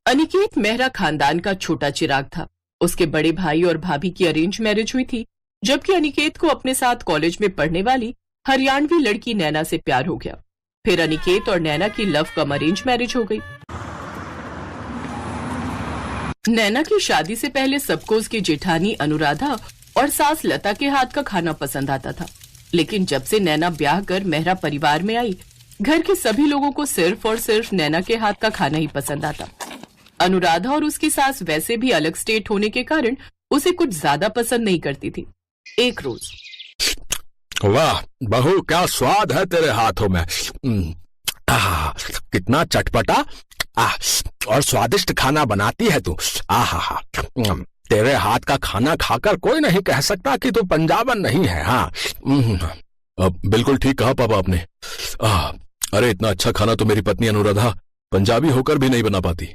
अनिकेत मेहरा खानदान का छोटा चिराग था। उसके बड़े भाई और भाभी की अरेंज मैरिज हुई थी, जबकि अनिकेत को अपने साथ कॉलेज में पढ़ने वाली हरियाणवी लड़की नैना से प्यार हो गया। फिर अनिकेत और नैना की लव कम अरेंज मैरिज हो गई। नैना की शादी से पहले सबको उसकी जेठानी अनुराधा और सास लता के हाथ का खाना पसंद आता था, लेकिन जब से नैना ब्याह कर मेहरा परिवार में आई, घर के सभी लोगों को सिर्फ और सिर्फ नैना के हाथ का खाना ही पसंद आता। अनुराधा और उसकी सास वैसे भी अलग स्टेट होने के कारण उसे कुछ ज्यादा पसंद नहीं करती थी। एक रोज, वाह बहू, क्या स्वाद है तेरे हाथों में। कितना चटपटा और स्वादिष्ट खाना बनाती है तू। आहा, तेरे हाथ का खाना खाकर कोई नहीं कह सकता कि तू पंजाबन नहीं है। हाँ, बिल्कुल ठीक कहा पापा आपने। अरे इतना अच्छा खाना तो मेरी पत्नी अनुराधा पंजाबी होकर भी नहीं बना पाती।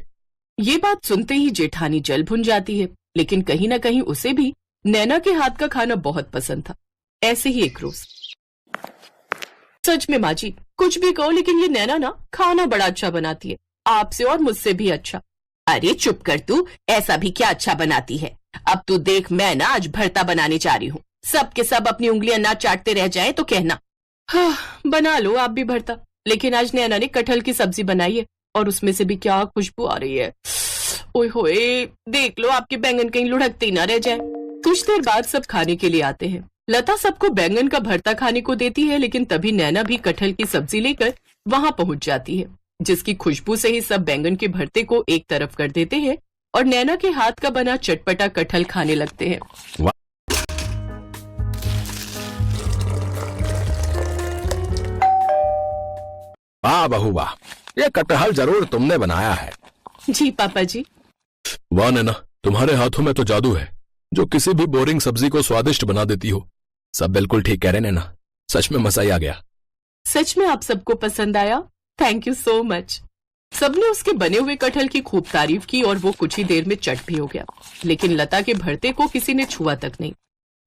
ये बात सुनते ही जेठानी जल भुन जाती है, लेकिन कहीं न कहीं उसे भी नैना के हाथ का खाना बहुत पसंद था। ऐसे ही एक रोज, सच में माँ जी कुछ भी कहो, लेकिन ये नैना ना खाना बड़ा अच्छा बनाती है, आपसे और मुझसे भी अच्छा। अरे चुप कर तू, ऐसा भी क्या अच्छा बनाती है। अब तू देख, मैं ना आज भरता बनाने जा रही हूँ। सब के सब अपनी उंगलियां ना चाटते रह जाए तो कहना। हाँ, बना लो आप भी भरता, लेकिन आज नैना ने कटहल की सब्जी बनाई है और उसमें से भी क्या खुशबू आ रही है। ओए होए, देख लो आपके बैंगन कहीं लुढ़कते ही ना रह जाए। कुछ देर बाद सब खाने के लिए आते हैं। लता सबको बैंगन का भरता खाने को देती है, लेकिन तभी नैना भी कटहल की सब्जी लेकर वहां पहुंच जाती है, जिसकी खुशबू से ही सब बैंगन के भरते को एक तरफ कर देते हैं और नैना के हाथ का बना चटपटा कटहल खाने लगते हैं। वाह बहू वाह, ये कटहल जरूर तुमने बनाया है। जी पापा जी। वाह नैना, तुम्हारे हाथों में तो जादू है जो किसी भी बोरिंग सब्जी को स्वादिष्ट बना देती हो। सब बिल्कुल ठीक कह रहे नैना, सच में मजा ही आ गया। सच में आप सबको पसंद आया? Thank you so much. सबने उसके बने हुए कटहल की खूब तारीफ की और वो कुछ ही देर में चट भी हो गया, लेकिन लता के भरते को किसी ने छुआ तक नहीं।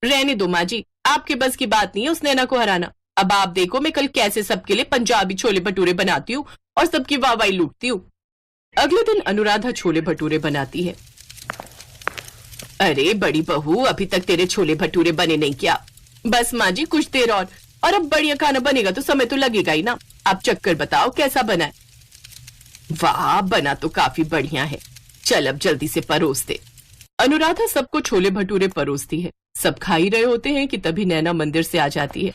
रहने दो माँ जी, आपके बस की बात नहीं है उस नैना को हराना। अब आप देखो मैं कल कैसे सबके लिए पंजाबी छोले भटूरे बनाती हूँ और सबकी वाहवाही लूटती हूँ। अगले दिन अनुराधा छोले भटूरे बनाती है। अरे बड़ी बहू, अभी तक तेरे छोले भटूरे बने नहीं क्या? बस माँ जी कुछ देर और अब बढ़िया खाना बनेगा तो समय तो लगेगा ही ना। आप चक्कर बताओ कैसा बना है। वाह, बना तो काफी बढ़िया है। चल अब जल्दी से परोस दे। अनुराधा सबको छोले भटूरे परोसती है। सब खा ही रहे होते हैं कि तभी नैना मंदिर से आ जाती है।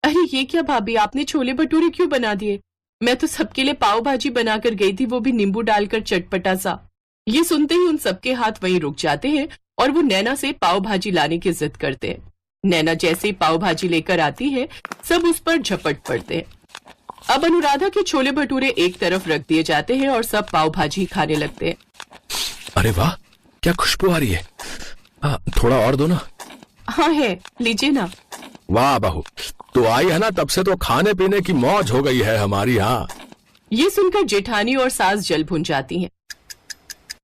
अरे ये क्या भाभी, आपने छोले भटूरे क्यों बना दिए? मैं तो सबके लिए पाव भाजी बनाकर गई थी, वो भी नींबू डालकर चटपटा सा। ये सुनते ही उन सबके हाथ वहीं रुक जाते हैं और वो नैना से पाव भाजी लाने की जिद करते हैं। नैना जैसे ही पाव भाजी लेकर आती है, सब उस पर झपट पड़ते हैं। अब अनुराधा के छोले भटूरे एक तरफ रख दिए जाते हैं और सब पाव भाजी खाने लगते हैं। अरे वाह, क्या खुशबू आ रही है। थोड़ा और दो ना। हाँ है, लीजिए ना। वाह बहू, तो आई है ना, तब से तो खाने पीने की मौज हो गई है हमारी। हाँ, ये सुनकर जेठानी और सास जल भुन जाती हैं।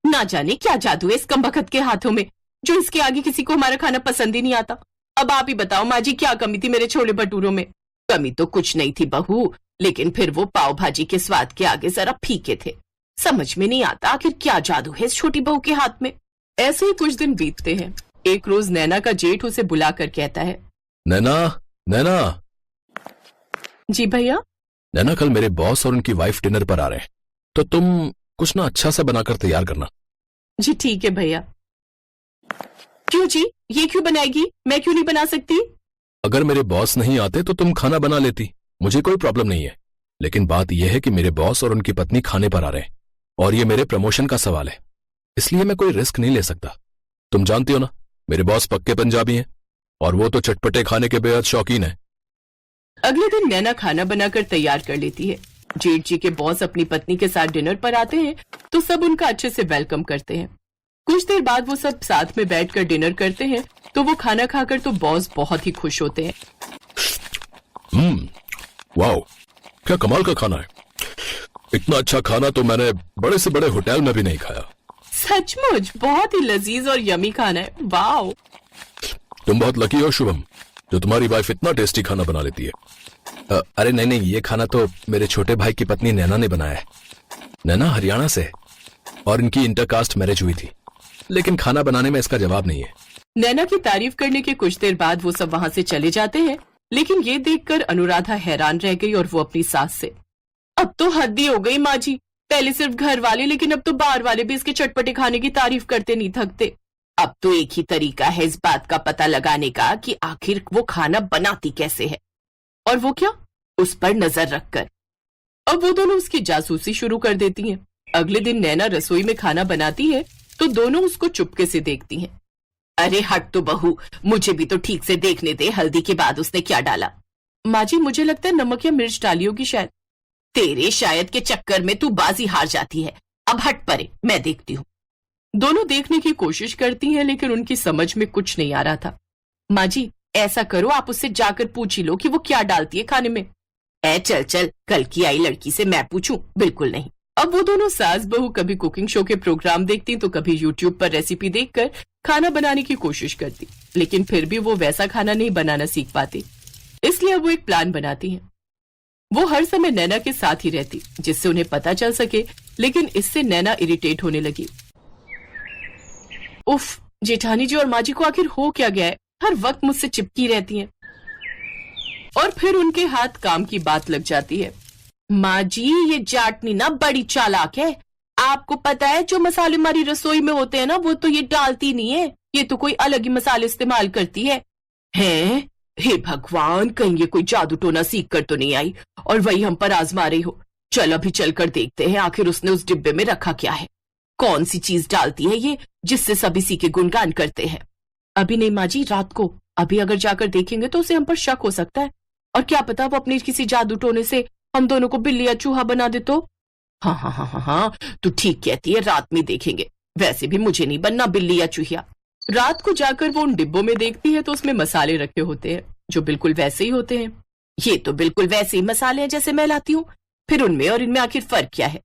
ना जाने क्या जादू है इस कमबख्त के हाथों में, जो इसके आगे किसी को हमारा खाना पसंद ही नहीं आता। अब आप ही बताओ माँ जी, क्या कमी थी मेरे छोले भटूरों में? कमी तो कुछ नहीं थी बहू, लेकिन फिर वो पाव भाजी के स्वाद के आगे जरा फीके थे। समझ में नहीं आता आखिर क्या जादू है इस छोटी बहू के हाथ में। ऐसे ही कुछ दिन बीतते हैं। एक रोज नैना का जेठ उसे बुलाकर कहता है, नैना नैना। जी भैया। नैना, कल मेरे बॉस और उनकी वाइफ डिनर पर आ रहे हैं, तो तुम कुछ ना अच्छा सा बनाकर तैयार करना। जी ठीक है भैया। क्यों जी, ये क्यों बनाएगी? मैं क्यों नहीं बना सकती? अगर मेरे बॉस नहीं आते तो तुम खाना बना लेती, मुझे कोई प्रॉब्लम नहीं है। लेकिन बात यह है कि मेरे बॉस और उनकी पत्नी खाने पर आ रहे हैं और ये मेरे प्रमोशन का सवाल है, इसलिए मैं कोई रिस्क नहीं ले सकता। तुम जानती हो ना, मेरे बॉस पक्के पंजाबी हैं और वो तो चटपटे खाने के बेहद शौकीन है। अगले दिन नैना खाना बनाकर तैयार कर लेती है। जेठ जी के बॉस अपनी पत्नी के साथ डिनर पर आते हैं तो सब उनका अच्छे से वेलकम करते हैं। कुछ देर बाद वो सब साथ में बैठकर डिनर करते हैं तो वो खाना खाकर तो बॉस बहुत ही खुश होते हैं। वाओ, क्या कमाल का खाना है। इतना अच्छा खाना तो मैंने बड़े से बड़े होटल में भी नहीं खाया। सचमुच बहुत ही लजीज और यमी खाना है। वाओ, तुम बहुत लकी हो शुभम, जो तुम्हारी वाइफ इतना टेस्टी खाना बना लेती है। अरे नहीं, ये खाना तो मेरे छोटे भाई की पत्नी नैना ने बनाया है। नैना हरियाणा से। और इनकी इंटरकास्ट मैरिज हुई थी, लेकिन खाना बनाने में इसका जवाब नहीं है। नैना की तारीफ करने के कुछ देर बाद वो सब वहाँ से चले जाते हैं, लेकिन ये देखकर अनुराधा हैरान रह गई और वो अपनी सास से, अब तो हद ही हो गई माँ जी, पहले सिर्फ घर वाले लेकिन अब तो बाहर वाले भी इसके चटपटे खाने की तारीफ करते नहीं थकते। अब तो एक ही तरीका है इस बात का पता लगाने का कि आखिर वो खाना बनाती कैसे है, और वो क्या? उस पर नजर रखकर। अब वो दोनों उसकी जासूसी शुरू कर देती हैं। अगले दिन नैना रसोई में खाना बनाती है तो दोनों उसको चुपके से देखती हैं। अरे हट तो बहू, मुझे भी तो ठीक से देखने दे, हल्दी के बाद उसने क्या डाला? माँ जी मुझे लगता है नमक या मिर्च डाली होगी शायद। तेरे शायद के चक्कर में तू बाजी हार जाती है, अब हट परे, मैं देखती हूँ। दोनों देखने की कोशिश करती हैं लेकिन उनकी समझ में कुछ नहीं आ रहा था। माँ जी ऐसा करो, आप उससे जाकर पूछ ही लो कि वो क्या डालती है खाने में। चल चल, कल की आई लड़की से मैं पूछूं? बिल्कुल नहीं। अब वो दोनों सास बहू कभी कुकिंग शो के प्रोग्राम देखती तो कभी यूट्यूब पर रेसिपी देखकर खाना बनाने की कोशिश करती, लेकिन फिर भी वो वैसा खाना नहीं बनाना सीख पाती। इसलिए अब वो एक प्लान बनाती हैं। वो हर समय नैना के साथ ही रहती जिससे उन्हें पता चल सके, लेकिन इससे नैना इरिटेट होने लगी। उफ, जेठानी जी और माँ जी को आखिर हो क्या गया है, हर वक्त मुझसे चिपकी रहती हैं। और फिर उनके हाथ काम की बात लग जाती है। माँ जी ये जाटनी ना बड़ी चालाक है, आपको पता है जो मसाले हमारी रसोई में होते हैं ना वो तो ये डालती नहीं है, ये तो कोई अलग ही मसाले इस्तेमाल करती है। हैं? हे भगवान, कहीं ये कोई जादू टोना सीख कर तो नहीं आई और वही हम पर आजमा रही हो। चल अभी चलकर देखते हैं आखिर उसने उस डिब्बे में रखा क्या है, कौन सी चीज डालती है ये जिससे सब इसी के गुणगान करते हैं। अभी नहीं माँ जी, रात को, अभी अगर जाकर देखेंगे तो उसे हम पर शक हो सकता है, और क्या पता वो अपने किसी जादू टोने से हम दोनों को बिल्ली या चूहा बना दे तो। हाँ हाँ हाँ हाँ हाँ, तू ठीक कहती है, रात में देखेंगे, वैसे भी मुझे नहीं बनना बिल्ली या चूहिया। रात को जाकर वो उन डिब्बों में देखती है तो उसमें मसाले रखे होते हैं जो बिल्कुल वैसे ही होते हैं। ये तो बिल्कुल वैसे ही मसाले हैं जैसे मैं लाती हूँ, फिर उनमें और इनमें आखिर फर्क क्या है?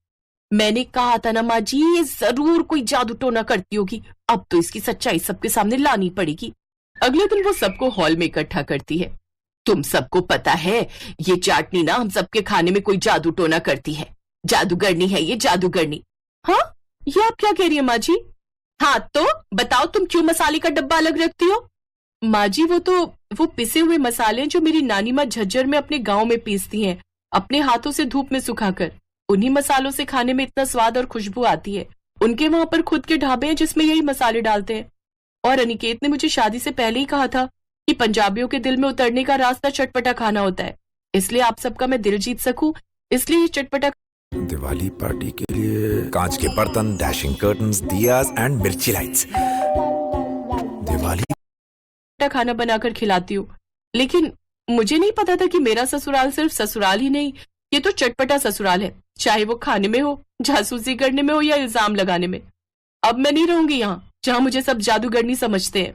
मैंने कहा था ना माँ जी, ये जरूर कोई जादू टोना करती होगी, अब तो इसकी सच्चाई सबके सामने लानी पड़ेगी। अगले दिन वो सबको हॉल में इकट्ठा करती है। तुम सबको पता है ये चाटनी ना हम सबके खाने में कोई जादू टोना करती है, जादूगरनी है ये, जादूगरनी। हाँ, ये आप क्या कह रही है माँ जी? हाँ तो बताओ, तुम क्यों मसाले का डब्बा अलग रखती हो? माँ जी वो पिसे हुए मसाले हैं जो मेरी नानी माँ झज्जर में अपने गांव में पीसती हैं, अपने हाथों से धूप में सुखाकर। उन्हीं मसालों से खाने में इतना स्वाद और खुशबू आती है। उनके वहां पर खुद के ढाबे हैं जिसमें यही मसाले डालते हैं। और अनिकेत ने मुझे शादी से पहले ही कहा था कि पंजाबियों के दिल में उतरने का रास्ता चटपटा खाना होता है, इसलिए आप सबका मैं दिल जीत सकूं, इसलिए ये चटपटा। दिवाली पार्टी के लिए कांच के बर्तन, डैशिंग कर्टन्स, दियाज एंड मिर्ची लाइट्स। दिवाली खाना बनाकर खिलाती हूँ, लेकिन मुझे नहीं पता था कि मेरा ससुराल सिर्फ ससुराल ही नहीं, ये तो चटपटा ससुराल है, चाहे वो खाने में हो, जासूसी करने में हो या इल्जाम लगाने में। अब मैं नहीं रहूंगी यहाँ जहाँ मुझे सब जादूगरनी समझते हैं।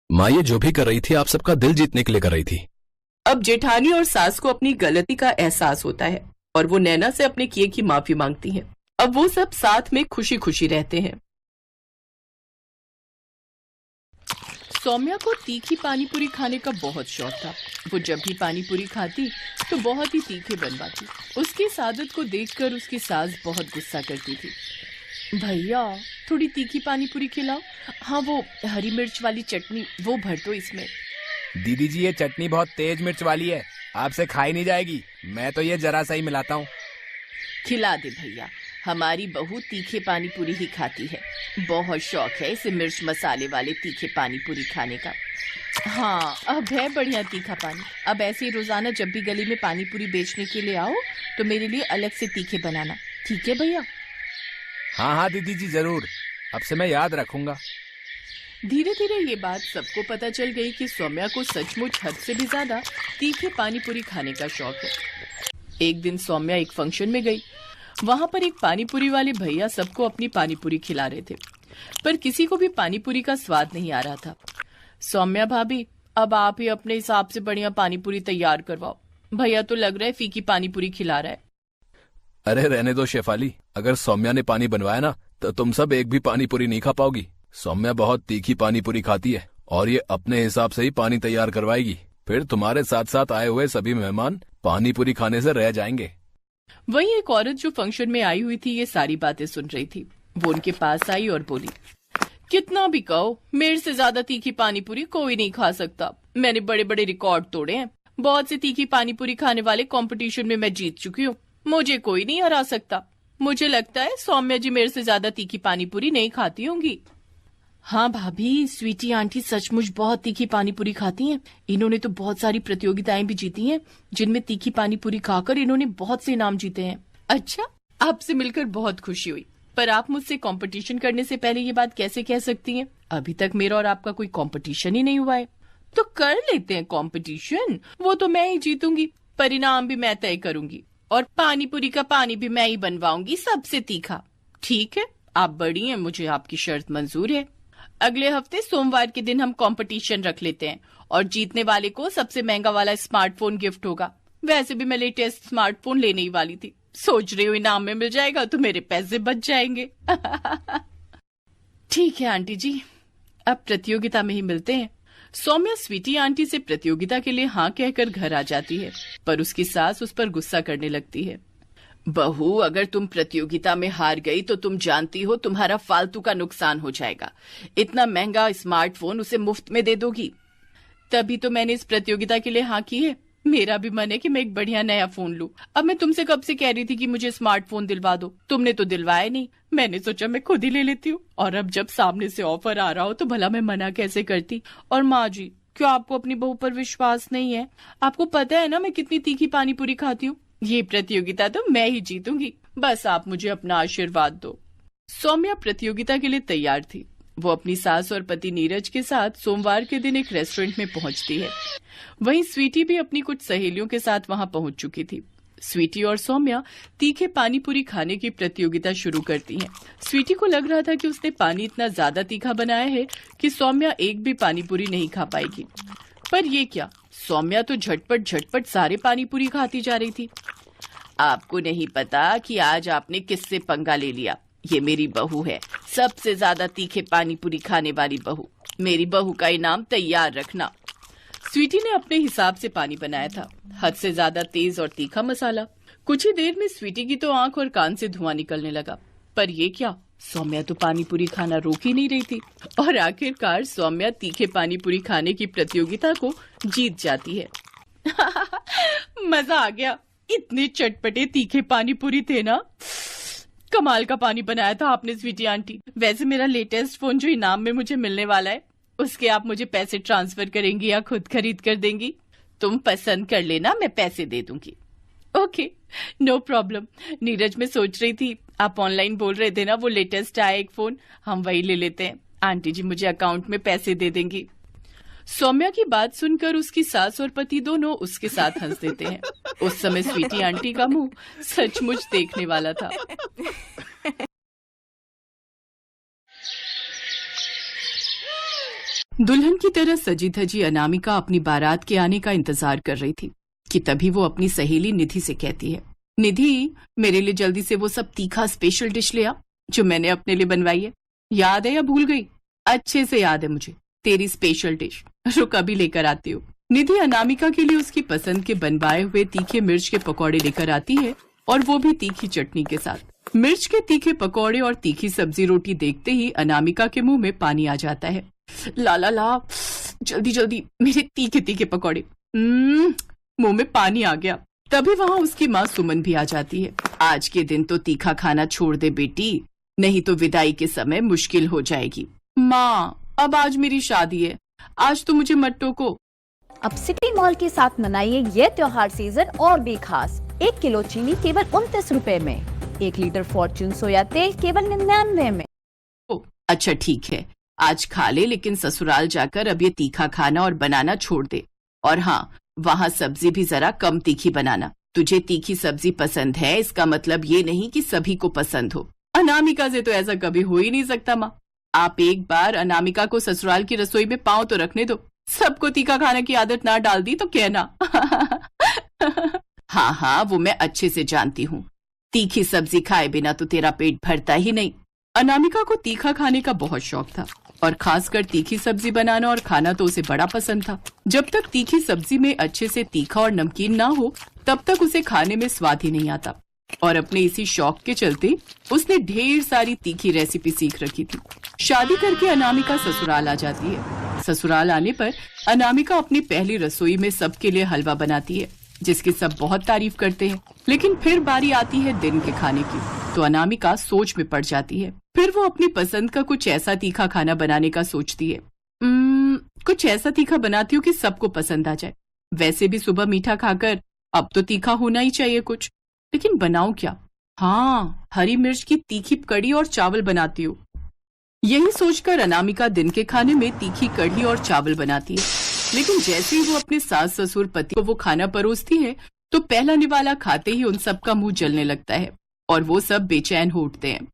माँ ये जो भी कर रही थी आप सबका दिल जीतने के लिए कर रही थी। अब जेठानी और सास को अपनी गलती का एहसास होता है और वो नैना से अपने किए की माफी मांगती हैं। अब वो सब साथ में खुशी खुशी रहते हैं। सौम्या को तीखी पानी पूरी खाने का बहुत शौक था। वो जब भी पानी पूरी खाती तो बहुत ही तीखे बनवाती। उसकी इस आदत को देखकर उसकी सास बहुत गुस्सा करती थी। भैया थोड़ी तीखी पानी पूरी खिलाओ। हाँ वो हरी मिर्च वाली चटनी वो भर दो इसमें। दीदी जी ये चटनी बहुत तेज मिर्च वाली है, आपसे खाई नहीं जाएगी, मैं तो ये जरा सा ही मिलाता हूँ। खिला दे भैया, हमारी बहू तीखे पानी पूरी ही खाती है, बहुत शौक है इसे मिर्च मसाले वाले तीखे पानी पूरी खाने का। हाँ अब है बढ़िया तीखा पानी। अब ऐसे ही रोजाना जब भी गली में पानी पूरी बेचने के लिए आओ तो मेरे लिए अलग से तीखे बनाना, ठीक है भैया? हाँ हाँ दीदी जी जरूर, अब से मैं याद रखूंगा। धीरे धीरे ये बात सबको पता चल गई कि सौम्या को सचमुच हद से भी ज्यादा तीखे पानी पूरी खाने का शौक है। एक दिन सौम्या एक फंक्शन में गई। वहां पर एक पानी पूरी वाले भैया सबको अपनी पानी पूरी खिला रहे थे, पर किसी को भी पानी पूरी का स्वाद नहीं आ रहा था। सौम्या भाभी अब आप ही अपने हिसाब से बढ़िया पानी पूरी तैयार करवाओ, भैया तो लग रहा है फीकी पानी पूरी खिला रहा है। अरे रहने दो शेफाली, अगर सौम्या ने पानी बनवाया ना तो तुम सब एक भी पानी पूरी नहीं खा पाओगी। सौम्या बहुत तीखी पानी पूरी खाती है और ये अपने हिसाब से ही पानी तैयार करवाएगी, फिर तुम्हारे साथ साथ आए हुए सभी मेहमान पानी पूरी खाने से रह जाएंगे। वहीं एक औरत जो फंक्शन में आई हुई थी ये सारी बातें सुन रही थी। वो उनके पास आई और बोली, कितना भी कहो, मेरे से ज्यादा तीखी पानीपुरी कोई नहीं खा सकता। मैंने बड़े बड़े रिकॉर्ड तोड़े हैं। बहुत से तीखी पानीपुरी खाने वाले कंपटीशन में मैं जीत चुकी हूँ। मुझे कोई नहीं हरा सकता। मुझे लगता है सौम्या जी मेरे से ज्यादा तीखी पानीपुरी नहीं खाती होंगी। हाँ भाभी, स्वीटी आंटी सचमुच बहुत तीखी पानीपुरी खाती हैं। इन्होंने तो बहुत सारी प्रतियोगिताएं भी जीती हैं, जिनमें तीखी पानीपुरी खाकर इन्होंने बहुत से इनाम जीते हैं। अच्छा, आपसे मिलकर बहुत खुशी हुई, पर आप मुझसे कंपटीशन करने से पहले ये बात कैसे कह सकती हैं? अभी तक मेरा और आपका कोई कंपटीशन ही नहीं हुआ है। तो कर लेते हैं कंपटीशन। वो तो मैं ही जीतूंगी, परिणाम भी मैं तय करूंगी और पानीपुरी का पानी भी मैं ही बनवाऊंगी, सबसे तीखा। ठीक है, आप बड़ी हैं, मुझे आपकी शर्त मंजूर है। अगले हफ्ते सोमवार के दिन हम कंपटीशन रख लेते हैं और जीतने वाले को सबसे महंगा वाला स्मार्टफोन गिफ्ट होगा। वैसे भी मैं लेटेस्ट स्मार्टफोन लेने ही वाली थी। सोच रही हूँ इनाम में मिल जाएगा तो मेरे पैसे बच जाएंगे। ठीक है आंटी जी, अब प्रतियोगिता में ही मिलते हैं। सौम्या स्वीटी आंटी से प्रतियोगिता के लिए हाँ कहकर घर आ जाती है, पर उसकी सास उस पर गुस्सा करने लगती है। बहू, अगर तुम प्रतियोगिता में हार गई तो तुम जानती हो तुम्हारा फालतू का नुकसान हो जाएगा। इतना महंगा स्मार्टफोन उसे मुफ्त में दे दोगी। तभी तो मैंने इस प्रतियोगिता के लिए हाँ की है। मेरा भी मन है कि मैं एक बढ़िया नया फोन लूं। अब मैं तुमसे कब से कह रही थी कि मुझे स्मार्टफोन दिलवा दो, तुमने तो दिलवाया नहीं। मैंने सोचा मैं खुद ही ले लेती हूँ, और अब जब सामने से ऑफर आ रहा हो तो भला मैं मना कैसे करती। और माँ जी, क्यों आपको अपनी बहू पर विश्वास नहीं है? आपको पता है ना मैं कितनी तीखी पानीपुरी खाती हूँ। ये प्रतियोगिता तो मैं ही जीतूंगी, बस आप मुझे अपना आशीर्वाद दो। सौम्या प्रतियोगिता के लिए तैयार थी। वो अपनी सास और पति नीरज के साथ सोमवार के दिन एक रेस्टोरेंट में पहुंचती है। वहीं स्वीटी भी अपनी कुछ सहेलियों के साथ वहां पहुंच चुकी थी। स्वीटी और सौम्या तीखे पानीपुरी खाने की प्रतियोगिता शुरू करती हैं। स्वीटी को लग रहा था कि उसने पानी इतना ज्यादा तीखा बनाया है कि सौम्या एक भी पानीपुरी नहीं खा पाएगी। पर ये क्या, सौम्या तो झटपट सारे पानीपुरी खाती जा रही थी। आपको नहीं पता कि आज आपने किससे पंगा ले लिया। ये मेरी बहू है, सबसे ज्यादा तीखे पानीपुरी खाने वाली बहू। मेरी बहू का इनाम तैयार रखना। स्वीटी ने अपने हिसाब से पानी बनाया था, हद से ज्यादा तेज और तीखा मसाला। कुछ ही देर में स्वीटी की तो आंख और कान से धुआं निकलने लगा। पर ये क्या, सौम्या तो पानीपुरी खाना रोक ही नहीं रही थी, और आखिरकार सौम्या तीखे पानीपुरी खाने की प्रतियोगिता को जीत जाती है। मजा आ गया, इतने चटपटे तीखे पानीपुरी थे ना। कमाल का पानी बनाया था आपने स्वीटी आंटी। वैसे मेरा लेटेस्ट फोन जो इनाम में मुझे मिलने वाला है, उसके आप मुझे पैसे ट्रांसफर करेंगी या खुद खरीद कर देंगी? तुम पसंद कर लेना, मैं पैसे दे दूंगी। Okay, no problem. नीरज, मैं सोच रही थी आप ऑनलाइन बोल रहे थे ना वो लेटेस्ट आया एक फोन, हम वही ले लेते हैं। आंटी जी मुझे अकाउंट में पैसे दे देंगी। सौम्या की बात सुनकर उसकी सास और पति दोनों उसके साथ हंस देते हैं। उस समय स्वीटी आंटी का मुंह सचमुच देखने वाला था। दुल्हन की तरह सजी धजी अनामिका अपनी बारात के आने का इंतजार कर रही थी कि तभी वो अपनी सहेली निधि से कहती है, निधि, मेरे लिए जल्दी से वो सब तीखा स्पेशल डिश ले आ जो मैंने अपने लिए बनवाई है। याद है या भूल गई? अच्छे से याद है मुझे तेरी स्पेशल डिश, रुक अभी लेकर आती हूँ। निधि अनामिका के लिए उसकी पसंद के बनवाए हुए तीखे मिर्च के पकौड़े लेकर आती है, और वो भी तीखी चटनी के साथ। मिर्च के तीखे पकौड़े और तीखी सब्जी रोटी देखते ही अनामिका के मुंह में पानी आ जाता है। ला ला ला, जल्दी जल्दी मेरे तीखे तीखे पकौड़े। मुंह में पानी आ गया। तभी वहाँ उसकी माँ सुमन भी आ जाती है। आज के दिन तो तीखा खाना छोड़ दे बेटी, नहीं तो विदाई के समय मुश्किल हो जाएगी। माँ, अब आज मेरी शादी है, आज तो मुझे मत टोको। अब सिटी मॉल के साथ मनाइए ये त्योहार सीजन और भी खास। 1 किलो चीनी केवल 29 रुपए में, 1 लीटर फॉर्च्यून सोया तेल केवल 99 में। अच्छा ठीक है, आज खा ले, लेकिन ससुराल जाकर अब ये तीखा खाना और बनाना छोड़ दे। और हाँ, वहाँ सब्जी भी जरा कम तीखी बनाना। तुझे तीखी सब्जी पसंद है, इसका मतलब ये नहीं कि सभी को पसंद हो। अनामिका से तो ऐसा कभी हो ही नहीं सकता। माँ, आप एक बार अनामिका को ससुराल की रसोई में पांव तो रखने दो। सबको तीखा खाने की आदत ना डाल दी तो कहना। हाँ हाँ, वो मैं अच्छे से जानती हूँ। तीखी सब्जी खाए बिना तो तेरा पेट भरता ही नहीं। अनामिका को तीखा खाने का बहुत शौक था, और खासकर तीखी सब्जी बनाना और खाना तो उसे बड़ा पसंद था। जब तक तीखी सब्जी में अच्छे से तीखा और नमकीन ना हो, तब तक उसे खाने में स्वाद ही नहीं आता। और अपने इसी शौक के चलते उसने ढेर सारी तीखी रेसिपी सीख रखी थी। शादी करके अनामिका ससुराल आ जाती है। ससुराल आने पर अनामिका अपनी पहली रसोई में सबके लिए हलवा बनाती है, जिसकी सब बहुत तारीफ करते हैं। लेकिन फिर बारी आती है दिन के खाने की, तो अनामिका सोच में पड़ जाती है। फिर वो अपनी पसंद का कुछ ऐसा तीखा खाना बनाने का सोचती है। कुछ ऐसा तीखा बनाती हूँ कि सबको पसंद आ जाए। वैसे भी सुबह मीठा खाकर अब तो तीखा होना ही चाहिए कुछ, लेकिन बनाऊं क्या? हाँ, हरी मिर्च की तीखी कढ़ी और चावल बनाती हूँ। यही सोचकर अनामिका दिन के खाने में तीखी कढ़ी और चावल बनाती है। लेकिन जैसे ही वो अपने सास ससुर पति को वो खाना परोसती है, तो पहला निवाला खाते ही उन सबका मुंह जलने लगता है और वो सब बेचैन हो उठते हैं।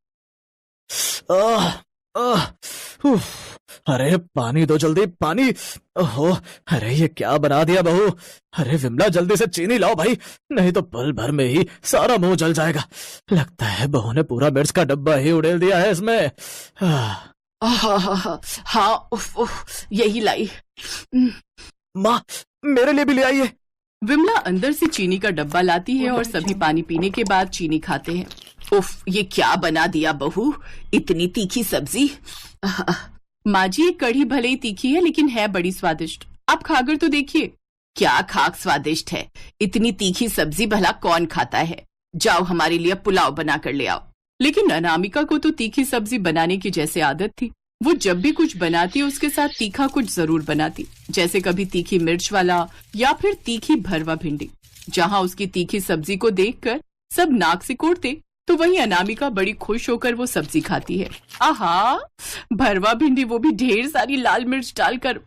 अरे पानी दो जल्दी, पानी। ओहो, अरे ये क्या बना दिया बहू। अरे विमला जल्दी से चीनी लाओ भाई, नहीं तो पल भर में ही सारा मुंह जल जाएगा। लगता है बहू ने पूरा मिर्च का डब्बा ही उड़ेल दिया है इसमें। हाँ, उफ, यही लाई। माँ, मेरे लिए भी ले आइए। विमला अंदर से चीनी का डब्बा लाती है और सभी पानी पीने के बाद चीनी खाते हैं। उफ, ये क्या बना दिया बहू, इतनी तीखी सब्जी। माँ जी, ये कढ़ी भले ही तीखी है लेकिन है बड़ी स्वादिष्ट। आप खाकर तो देखिए। क्या खाक स्वादिष्ट है, इतनी तीखी सब्जी भला कौन खाता है। जाओ हमारे लिए पुलाव बना कर ले आओ। लेकिन अनामिका को तो तीखी सब्जी बनाने की जैसे आदत थी, वो जब भी कुछ बनाती उसके साथ तीखा कुछ जरूर बनाती। जैसे कभी तीखी मिर्च वाला या फिर तीखी भरवा भिंडी। जहाँ उसकी तीखी सब्जी को देखकर सब नाक सिकोड़ते, तो वहीं अनामिका बड़ी खुश होकर वो सब्जी खाती है। आहा, भरवा भिंडी, वो भी ढेर सारी लाल मिर्च डालकर।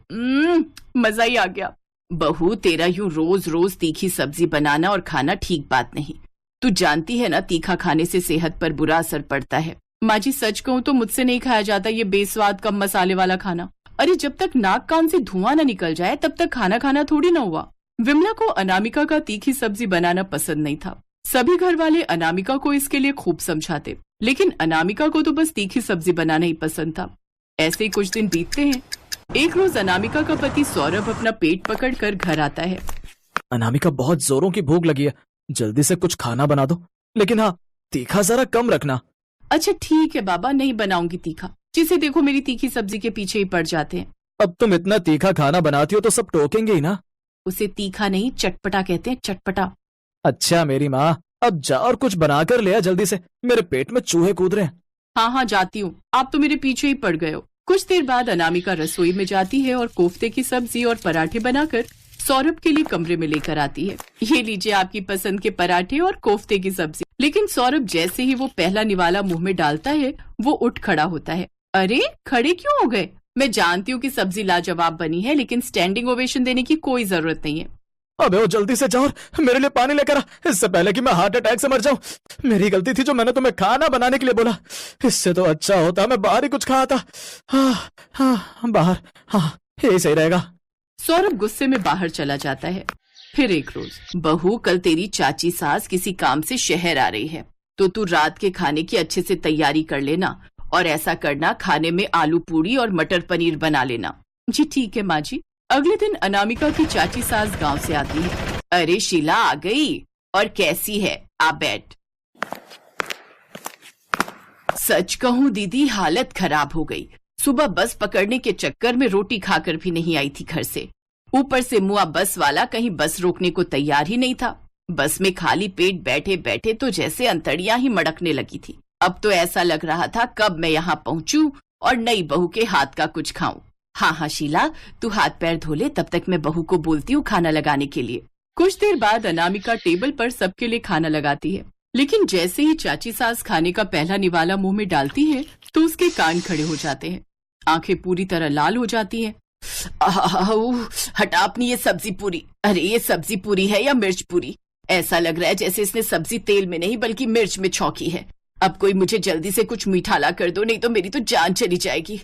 मजा ही आ गया। बहू, तेरा यूं रोज रोज तीखी सब्जी बनाना और खाना ठीक बात नहीं। तू जानती है ना, तीखा खाने से सेहत पर बुरा असर पड़ता है। माँ जी, सच कहूँ तो मुझसे नहीं खाया जाता ये बेस्वाद कम मसाले वाला खाना। अरे जब तक नाक कान से धुआं न निकल जाए तब तक खाना खाना थोड़ी ना हुआ। विमला को अनामिका का तीखी सब्जी बनाना पसंद नहीं था। सभी घर वाले अनामिका को इसके लिए खूब समझाते, लेकिन अनामिका को तो बस तीखी सब्जी बनाना ही पसंद था। ऐसे ही कुछ दिन बीतते हैं। एक रोज अनामिका का पति सौरभ अपना पेट पकड़कर घर आता है। अनामिका, बहुत जोरों की भूख लगी है, जल्दी से कुछ खाना बना दो, लेकिन हाँ, तीखा जरा कम रखना। अच्छा ठीक है बाबा, नहीं बनाऊंगी तीखा। जिसे देखो मेरी तीखी सब्जी के पीछे ही पड़ जाते हैं। अब तुम इतना तीखा खाना बनाती हो तो सब टोकेंगे ही ना। उसे तीखा नहीं, चटपटा कहते हैं, चटपटा। अच्छा मेरी माँ, अब जा और कुछ बनाकर ले आ जल्दी से, मेरे पेट में चूहे कूद रहे हैं। हाँ, जाती हूँ, आप तो मेरे पीछे ही पड़ गए हो। कुछ देर बाद अनामिका रसोई में जाती है और कोफ्ते की सब्जी और पराठे बनाकर सौरभ के लिए कमरे में लेकर आती है। ये लीजिए आपकी पसंद के पराठे और कोफ्ते की सब्जी। लेकिन सौरभ जैसे ही वो पहला निवाला मुंह में डालता है, वो उठ खड़ा होता है। अरे खड़े क्यों हो गए? मैं जानती हूँ कि सब्जी लाजवाब बनी है, लेकिन स्टैंडिंग ओवेशन देने की कोई जरूरत नहीं है। अबे वो जल्दी से जाओ, मेरे लिए पानी लेकर आ, इससे पहले कि मैं हार्ट अटैक से मर जाऊं। मेरी गलती थी जो मैंने तुम्हें खाना बनाने के लिए बोला। इससे तो अच्छा होता मैं बाहर ही कुछ खाया था। हाँ, बाहर, हाँ यही सही रहेगा। सौरभ गुस्से में बाहर चला जाता है। फिर एक रोज, बहू, कल तेरी चाची सास किसी काम से शहर आ रही है, तो तू रात के खाने की अच्छे से तैयारी कर लेना, और ऐसा करना, खाने में आलू पूरी और मटर पनीर बना लेना। जी ठीक है माँ जी। अगले दिन अनामिका की चाची सास गांव से आती है। अरे शीला आ गई, और कैसी है? आ बैठ। सच कहूँ दीदी, हालत खराब हो गई। सुबह बस पकड़ने के चक्कर में रोटी खाकर भी नहीं आई थी घर से। ऊपर से मुआ बस वाला कहीं बस रोकने को तैयार ही नहीं था। बस में खाली पेट बैठे बैठे तो जैसे अंतड़ियां ही मड़कने लगी थी। अब तो ऐसा लग रहा था कब मैं यहाँ पहुंचूं और नई बहू के हाथ का कुछ खाऊं। हाँ शीला, तू हाथ पैर धो ले, तब तक मैं बहू को बोलती हूँ खाना लगाने के लिए। कुछ देर बाद अनामिका टेबल पर सबके लिए खाना लगाती है, लेकिन जैसे ही चाची सास खाने का पहला निवाला मुंह में डालती है तो उसके कान खड़े हो जाते हैं, आंखें पूरी तरह लाल हो जाती हैं। हटा अपनी ये सब्जी पूरी। अरे ये सब्जी पूरी है या मिर्च पूरी? ऐसा लग रहा है जैसे इसने सब्जी तेल में नहीं बल्कि मिर्च में छौंकी है। अब कोई मुझे जल्दी से कुछ मीठा ला कर दो, नहीं तो मेरी तो जान चली जाएगी।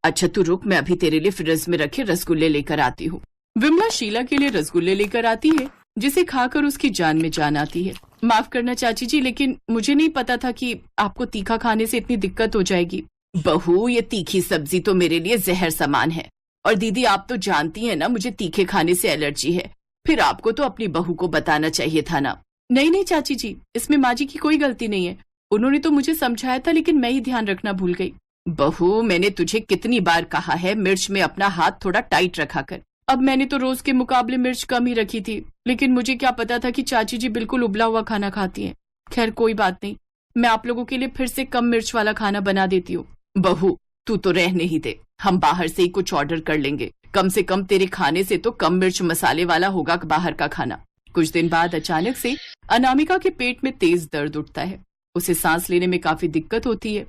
अच्छा तू रुक, मैं अभी तेरे लिए फ्रिज में रखे रसगुल्ले लेकर आती हूँ। विमला शीला के लिए रसगुल्ले लेकर आती है, जिसे खाकर उसकी जान में जान आती है। माफ करना चाची जी, लेकिन मुझे नहीं पता था कि आपको तीखा खाने से इतनी दिक्कत हो जाएगी। बहू, ये तीखी सब्जी तो मेरे लिए जहर समान है, और दीदी आप तो जानती हैं ना मुझे तीखे खाने से एलर्जी है। फिर आपको तो अपनी बहू को बताना चाहिए था ना। नहीं नहीं चाची जी, इसमें माँ जी की कोई गलती नहीं है। उन्होंने तो मुझे समझाया था, लेकिन मैं ही ध्यान रखना भूल गई। बहू, मैंने तुझे कितनी बार कहा है मिर्च में अपना हाथ थोड़ा टाइट रखा कर। अब मैंने तो रोज के मुकाबले मिर्च कम ही रखी थी, लेकिन मुझे क्या पता था कि चाची जी बिल्कुल उबला हुआ खाना खाती हैं। खैर कोई बात नहीं, मैं आप लोगों के लिए फिर से कम मिर्च वाला खाना बना देती हूँ। बहू तू तो रहने ही दे, हम बाहर से ही कुछ ऑर्डर कर लेंगे। कम से कम तेरे खाने से तो कम मिर्च मसाले वाला होगा बाहर का खाना। कुछ दिन बाद अचानक से अनामिका के पेट में तेज दर्द उठता है। उसे सांस लेने में काफी दिक्कत होती है।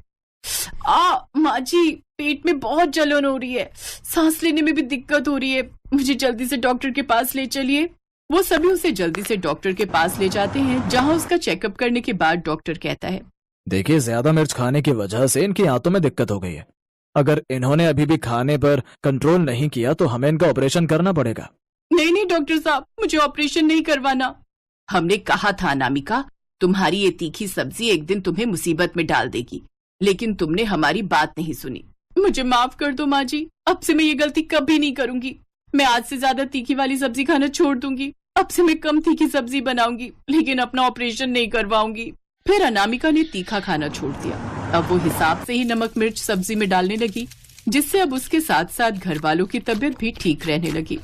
माँ जी, पेट में बहुत जलन हो रही है, सांस लेने में भी दिक्कत हो रही है, मुझे जल्दी से डॉक्टर के पास ले चलिए। वो सभी उसे जल्दी से डॉक्टर के पास ले जाते हैं, जहाँ उसका चेकअप करने के बाद डॉक्टर कहता है, देखिए, ज्यादा मिर्च खाने की वजह से इनकी आंतों में दिक्कत हो गई है। अगर इन्होंने अभी भी खाने पर कंट्रोल नहीं किया तो हमें इनका ऑपरेशन करना पड़ेगा। नहीं नहीं डॉक्टर साहब, मुझे ऑपरेशन नहीं करवाना। हमने कहा था अनामिका, तुम्हारी ये तीखी सब्जी एक दिन तुम्हें मुसीबत में डाल देगी, लेकिन तुमने हमारी बात नहीं सुनी। मुझे माफ कर दो माँ जी, अब से मैं ये गलती कभी नहीं करूंगी। मैं आज से ज्यादा तीखी वाली सब्जी खाना छोड़ दूंगी। अब से मैं कम तीखी सब्जी बनाऊंगी, लेकिन अपना ऑपरेशन नहीं करवाऊंगी। फिर अनामिका ने तीखा खाना छोड़ दिया। अब वो हिसाब से ही नमक मिर्च सब्जी में डालने लगी, जिससे अब उसके साथ साथ घर वालों की तबीयत भी ठीक रहने लगी।